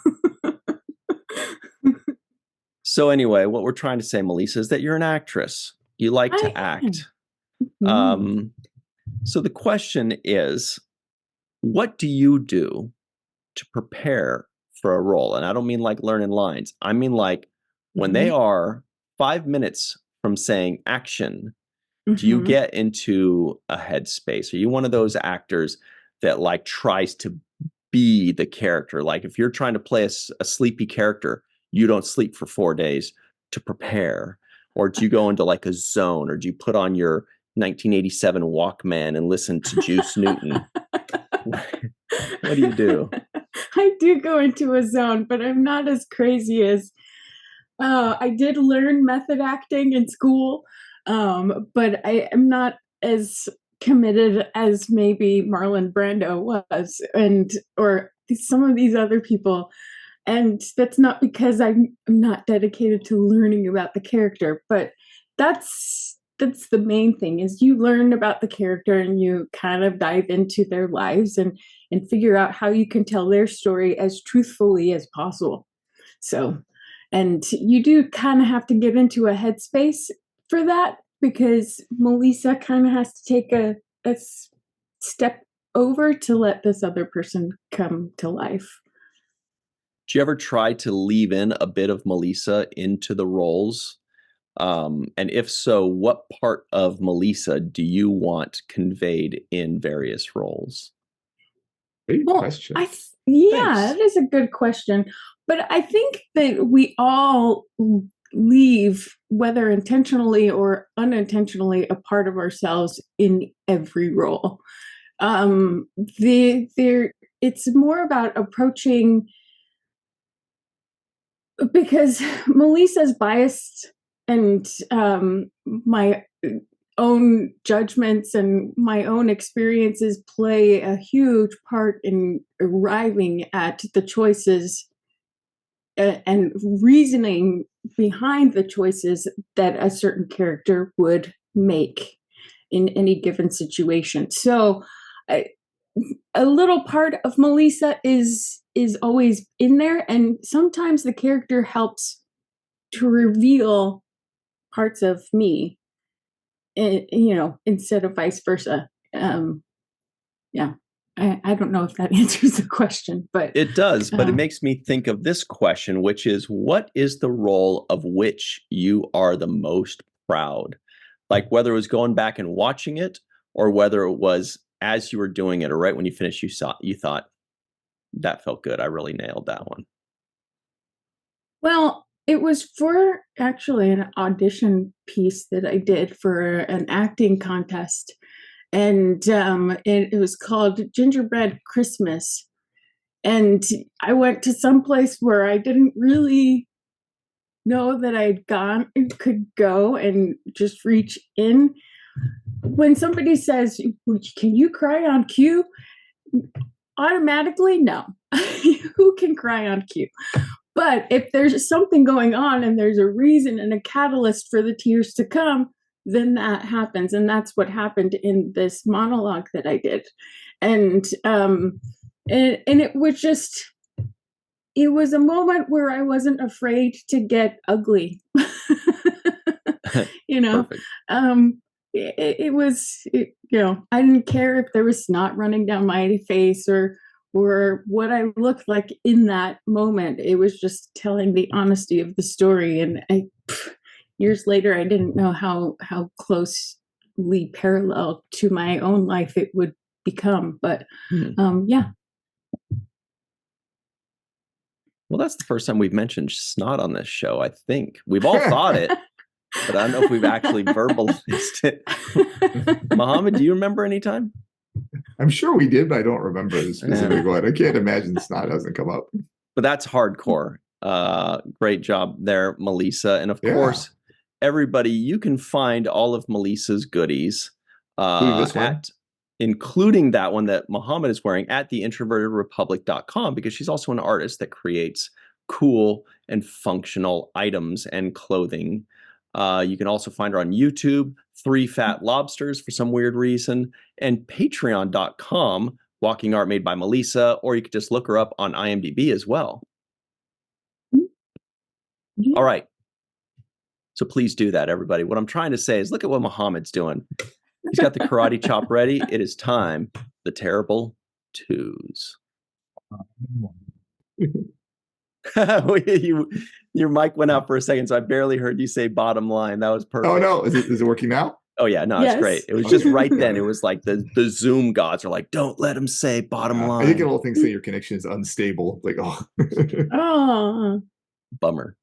Speaker 2: So anyway, what we're trying to say, Melissa, is that you're an actress. You like to act. So the question is, what do you do to prepare for a role? And I don't mean like learning lines. I mean like when they are 5 minutes from saying action, do you get into a headspace? Are you one of those actors that like tries to be the character? Like if you're trying to play a sleepy character, you don't sleep for 4 days to prepare? Or do you go into like a zone? Or do you put on your 1987 Walkman and listen to Juice Newton? What do you do?
Speaker 1: I do go into a zone, but I'm not as crazy as I did learn method acting in school, but I am not as committed as maybe Marlon Brando was, or some of these other people. And that's not because I'm not dedicated to learning about the character, but that's the main thing is you learn about the character and you kind of dive into their lives and figure out how you can tell their story as truthfully as possible. So, and you do kind of have to get into a headspace for that because Melissa kind of has to take a step over to let this other person come to life.
Speaker 2: Do you ever try to leave in a bit of Melissa into the roles? And if so, what part of Melissa do you want conveyed in various roles?
Speaker 3: Great question.
Speaker 1: Thanks. That is a good question. But I think that we all leave, whether intentionally or unintentionally, a part of ourselves in every role. It's more about approaching, because Melissa's biased and my own judgments and my own experiences play a huge part in arriving at the choices and reasoning behind the choices that a certain character would make in any given situation. So a little part of Melissa is always in there, and sometimes the character helps to reveal parts of me, instead of vice versa. Yeah, I don't know if that answers the question, but
Speaker 2: it does. But it makes me think of this question, which is, what is the role of which you are the most proud? Like whether it was going back and watching it, or whether it was as you were doing it, or right when you finished, you thought that felt good. I really nailed that one.
Speaker 1: Well, it was for actually an audition piece that I did for an acting contest. And it was called Gingerbread Christmas. And I went to some place where I didn't really know that could go and just reach in. when somebody says, "Can you cry on cue?" Automatically, no. Who can cry on cue? But if there's something going on and there's a reason and a catalyst for the tears to come, then that happens. And that's what happened in this monologue that I did. And it was just, it was a moment where I wasn't afraid to get ugly. You know,
Speaker 2: Perfect.
Speaker 1: it was, you know, I didn't care if there was snot running down my face or what I looked like in that moment. It was just telling the honesty of the story. And years later, I didn't know how closely parallel to my own life it would become. But yeah.
Speaker 2: Well, that's the first time we've mentioned snot on this show, I think. We've all thought it, but I don't know if we've actually verbalized it. Mohammed, do you remember any time?
Speaker 3: I'm sure we did, but I don't remember the specific one. I can't imagine snot hasn't come up.
Speaker 2: But that's hardcore. Great job there, Melissa. And of course, everybody, you can find all of Melissa's goodies including that one that Mohammed is wearing at theintrovertedrepublic.com, because she's also an artist that creates cool and functional items and clothing. You can also find her on YouTube, 3 Fat Lobsters for some weird reason, and patreon.com, Walking Art Made by Melissa, or you could just look her up on IMDb as well.
Speaker 1: Yeah.
Speaker 2: All right. So please do that, everybody. What I'm trying to say is look at what Mohammed's doing. He's got the karate chop ready. It is time. The terrible twos. Your mic went out for a second, so I barely heard you say bottom line. That was perfect.
Speaker 3: Oh, no. Is it working now?
Speaker 2: Oh, yeah. No,
Speaker 1: Yes.
Speaker 2: It's great. It was just right then. It was like the Zoom gods are like, don't let him say bottom line.
Speaker 3: I think a little thing say your connection is unstable. Like, oh.
Speaker 1: Oh.
Speaker 2: Bummer.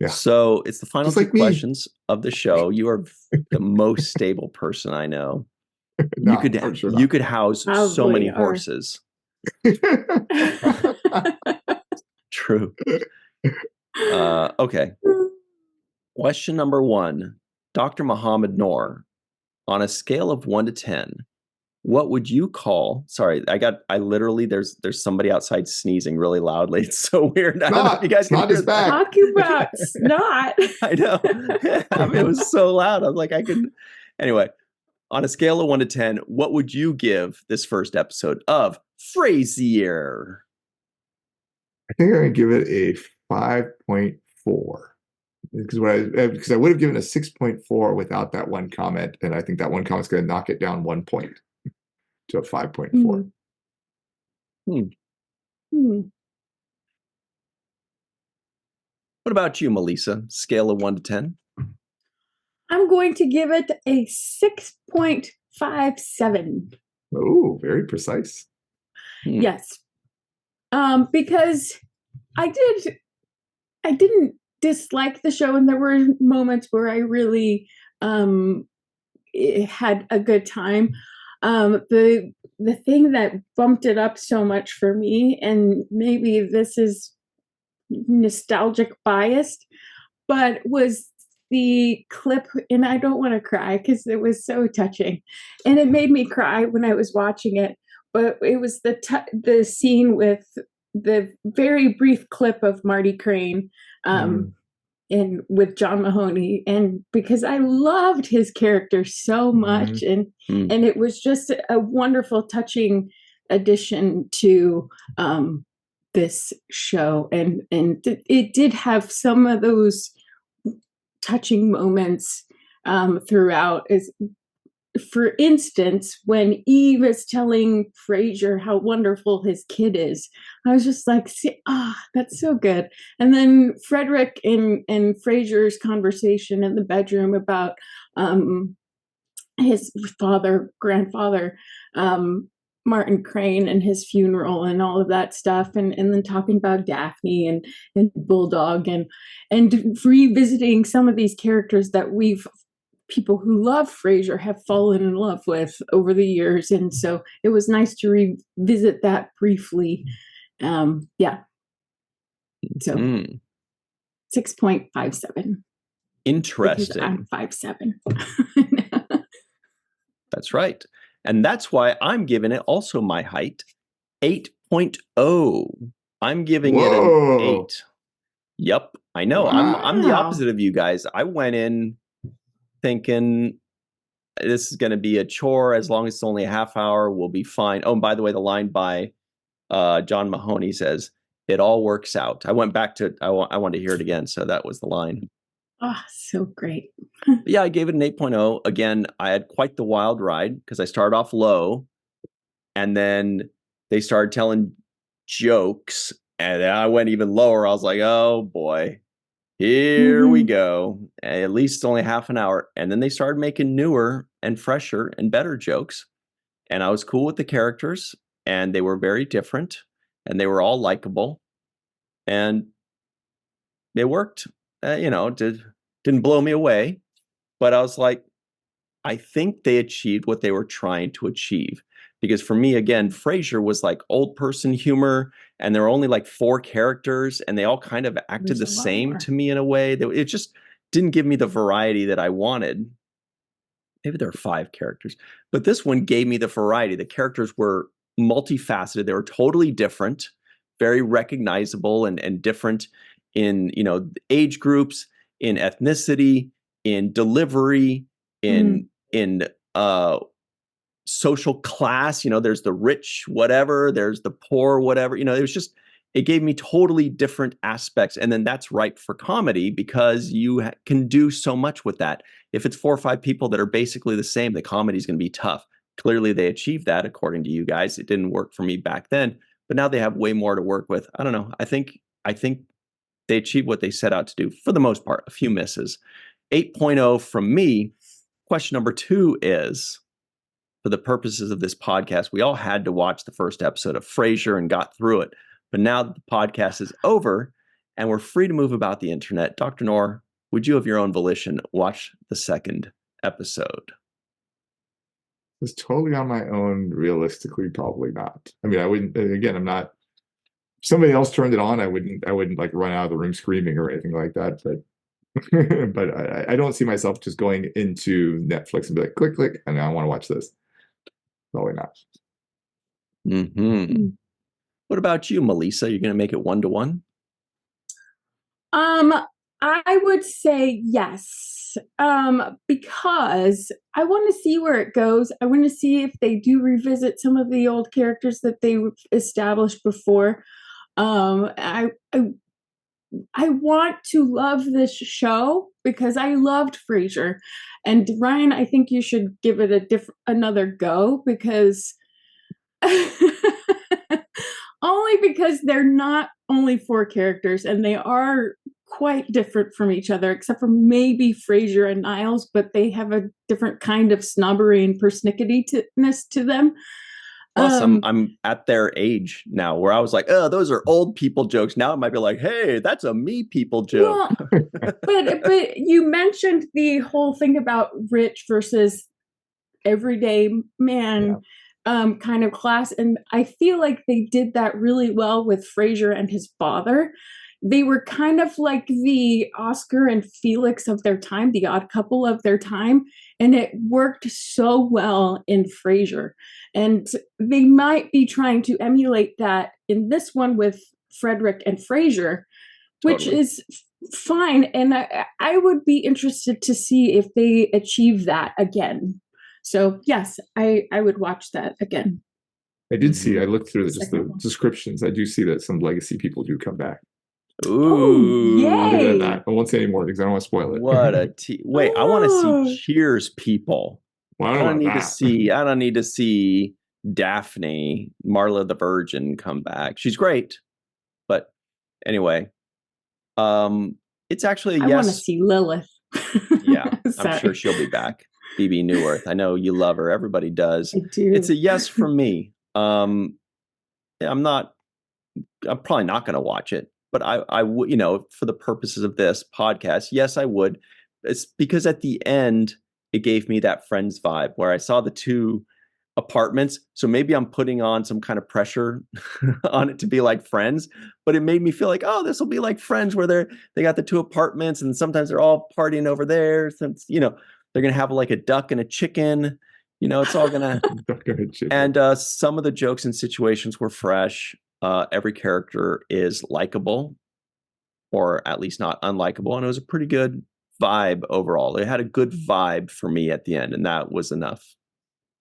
Speaker 3: Yeah.
Speaker 2: So it's the final
Speaker 3: Just
Speaker 2: two questions of the show. You are the most stable person I know.
Speaker 3: No,
Speaker 2: you could house
Speaker 1: Probably
Speaker 2: so many
Speaker 1: are.
Speaker 2: horses. True. Okay. Question number 1. Dr. Mohammed Noor, on a scale of 1 to 10, what would you call? Sorry, I literally there's somebody outside sneezing really loudly. It's so weird. I don't know if you guys can hear that.
Speaker 1: Talking about snot.
Speaker 2: I know. I mean, it was so loud. I was like, Anyway, on a scale of 1 to 10, what would you give this first episode of Frasier?
Speaker 3: I think I'm going to give it a 5.4. Because I would have given a 6.4 without that one comment, and I think that one comment's going to knock it down 1 point to a 5.4.
Speaker 2: What about you, Melissa? Scale of 1 to 10?
Speaker 1: I'm going to give it a 6.57.
Speaker 3: Oh, very precise.
Speaker 1: Yes. Because I didn't dislike the show, and there were moments where I really had a good time. The thing that bumped it up so much for me, and maybe this is nostalgic biased, but was the clip, and I don't want to cry because it was so touching, and it made me cry when I was watching it. But it was the scene with the very brief clip of Marty Crane, and with John Mahoney, and because I loved his character so much, and it was just a wonderful, touching addition to this show, and it did have some of those touching moments throughout. For instance, when Eve is telling Frasier how wonderful his kid is, I was just like, that's so good. And then Frederick and Frasier's conversation in the bedroom about his grandfather, Martin Crane, and his funeral and all of that stuff, and then talking about Daphne and Bulldog, and revisiting some of these characters that people who love Frasier have fallen in love with over the years. And so it was nice to revisit that briefly. Yeah. So 6.57.
Speaker 2: Interesting.
Speaker 1: I'm 5'7".
Speaker 2: That's right. And that's why I'm giving it also my height, 8.0. I'm giving it an
Speaker 3: Whoa.
Speaker 2: 8. Yep, I know.
Speaker 3: Wow.
Speaker 2: I'm the
Speaker 1: Wow.
Speaker 2: opposite of you guys. I went in thinking this is going to be a chore. As long as it's only a half hour, we'll be fine. Oh, and by the way, the line by John Mahoney says, "It all works out." I went back to I wanted to hear it again, so that was the line.
Speaker 1: Oh, so great.
Speaker 2: But yeah, I gave it an 8.0. Again, I had quite the wild ride because I started off low, and then they started telling jokes, and I went even lower. I was like, oh boy, here we go. At least it's only half an hour. And then they started making newer and fresher and better jokes. And I was cool with the characters, and they were very different, and they were all likable, and it worked. Didn't blow me away, but I was like, I think they achieved what they were trying to achieve. Because for me, again, Frasier was like old person humor, and there were only like 4 characters, and they all kind of acted the same to me in a way that it just didn't give me the variety that I wanted. Maybe there are 5 characters, but this one gave me the variety. The characters were multifaceted. They were totally different, very recognizable and different in, age groups, in ethnicity, in delivery, in social class. There's the rich whatever, there's the poor whatever. It gave me totally different aspects. And then that's ripe for comedy because you can do so much with that. If it's 4 or 5 people that are basically the same, the comedy is going to be tough. Clearly they achieved that according to you guys. It didn't work for me back then, but now they have way more to work with. I don't know. I think they achieved what they set out to do for the most part. A few misses. 8.0 from me. Question number 2 is, for the purposes of this podcast, we all had to watch the first episode of Frasier and got through it. But now that the podcast is over and we're free to move about the internet, Dr. Noor, would you of your own volition watch the second episode?
Speaker 3: It's totally on my own. Realistically, probably not. I mean, I wouldn't. Again, I'm not. If somebody else turned it on, I wouldn't like run out of the room screaming or anything like that. But but I don't see myself just going into Netflix and be like, click, click, and I want to watch this. Probably not.
Speaker 2: Mm-hmm. What about you, Melissa? You're going to make it 1-to-1?
Speaker 1: I would say yes. Because I want to see where it goes. I want to see if they do revisit some of the old characters that they established before. I want to love this show because I loved Frasier. And Ryan, I think you should give it another go because only because they're not only 4 characters and they are quite different from each other, except for maybe Frasier and Niles, but they have a different kind of snobbery and persnickety-ness to them.
Speaker 2: Plus, I'm at their age now where I was like, oh, those are old people jokes. Now it might be like, hey, that's a me people joke.
Speaker 1: Well, but you mentioned the whole thing about rich versus everyday man kind of class. And I feel like they did that really well with Frasier and his father. They were kind of like the Oscar and Felix of their time, the odd couple of their time. And it worked so well in Frasier. And they might be trying to emulate that in this one with Frederick and Frasier, which is fine. And I would be interested to see if they achieve that again. So yes, I would watch that again.
Speaker 3: I did see, I looked through the descriptions. I do see that some legacy people do come back.
Speaker 2: Ooh.
Speaker 1: Yay.
Speaker 3: I won't say any more because I don't want to spoil it.
Speaker 2: What a wait, I want to see Cheers people.
Speaker 3: Well,
Speaker 2: I don't need to see Daphne, Marla the Virgin come back. She's great. But anyway, it's actually a yes.
Speaker 1: I want to see Lilith.
Speaker 2: Yeah, I'm sure she'll be back. Phoebe Newirth. I know you love her. Everybody does.
Speaker 1: I do.
Speaker 2: It's a yes from me. I'm probably not going to watch it, but I would, for the purposes of this podcast, yes, I would. It's because at the end, it gave me that Friends vibe where I saw the 2 apartments. So maybe I'm putting on some kind of pressure on it to be like Friends, but it made me feel like, oh, this will be like Friends where they got the 2 apartments and sometimes they're all partying over there. Since, they're going to have like a duck and a chicken, You know, it's all gonna.
Speaker 3: Go ahead, Chip.
Speaker 2: And some of the jokes and situations were fresh. Every character is likable, or at least not unlikable, and it was a pretty good vibe overall. It had a good vibe for me at the end, and that was enough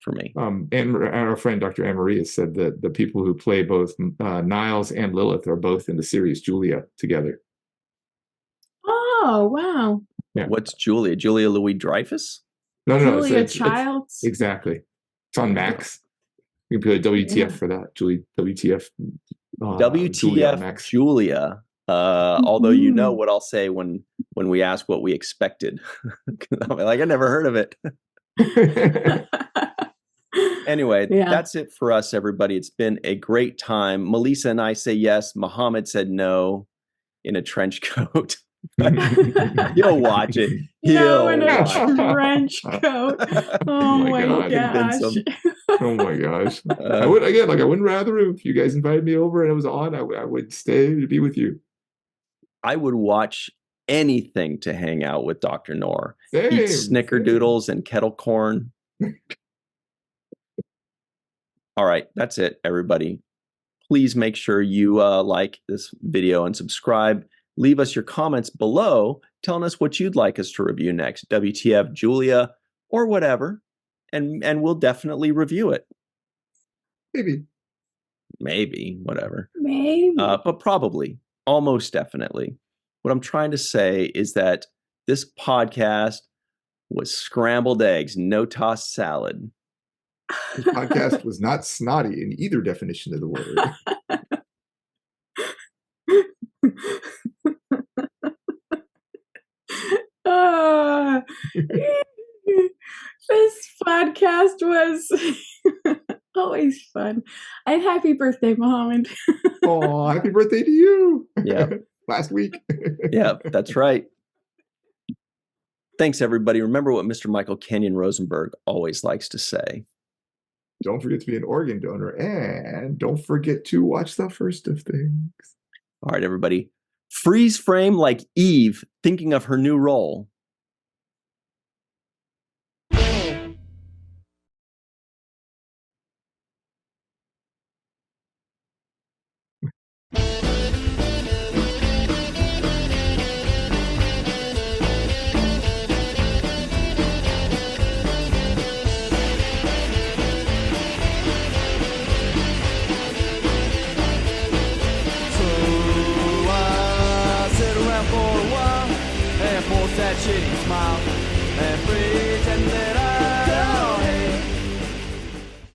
Speaker 2: for me.
Speaker 3: And our friend Dr. Anne-Marie has said that the people who play both Niles and Lilith are both in the series Julia together.
Speaker 1: Oh, wow.
Speaker 3: Yeah.
Speaker 2: What's Julia? Julia Louis-Dreyfus?
Speaker 3: No,
Speaker 1: Julia
Speaker 3: it's
Speaker 1: Childs.
Speaker 3: exactly. It's on Max. You can put WTF for that. WTF.
Speaker 2: WTF
Speaker 3: Max.
Speaker 2: Julia. Although you know what I'll say when we ask what we expected. I'm like, I never heard of it. Anyway, that's it for us, everybody. It's been a great time. Melissa and I say yes. Muhammad said no in a trench coat. He'll watch it.
Speaker 1: No, in a trench coat. Oh my gosh.
Speaker 3: Oh my gosh. I wouldn't rather if you guys invited me over and it was on, I would stay to be with you. I
Speaker 2: would watch anything to hang out with Dr. Noor. Eat snickerdoodles and kettle corn. All right, that's it, everybody. Please make sure you like this video and subscribe. Leave us your comments below telling us what you'd like us to review next, WTF, Julia, or whatever, and we'll definitely review it. Maybe, whatever.
Speaker 1: Maybe.
Speaker 2: But probably, almost definitely. What I'm trying to say is that this podcast was scrambled eggs, no tossed salad.
Speaker 3: This podcast was not snotty in either definition of the word.
Speaker 1: This podcast was always fun. And happy birthday, Muhammad.
Speaker 3: Oh, happy birthday to you.
Speaker 2: Yeah.
Speaker 3: Last week.
Speaker 2: Yeah, that's right. Thanks, everybody. Remember what Mr. Michael Kenyon Rosenberg always likes to say.
Speaker 3: Don't forget to be an organ donor, and don't forget to watch The First of Things.
Speaker 2: All right, everybody. Freeze frame like Eve thinking of her new role.
Speaker 4: That shitty smile and pretend that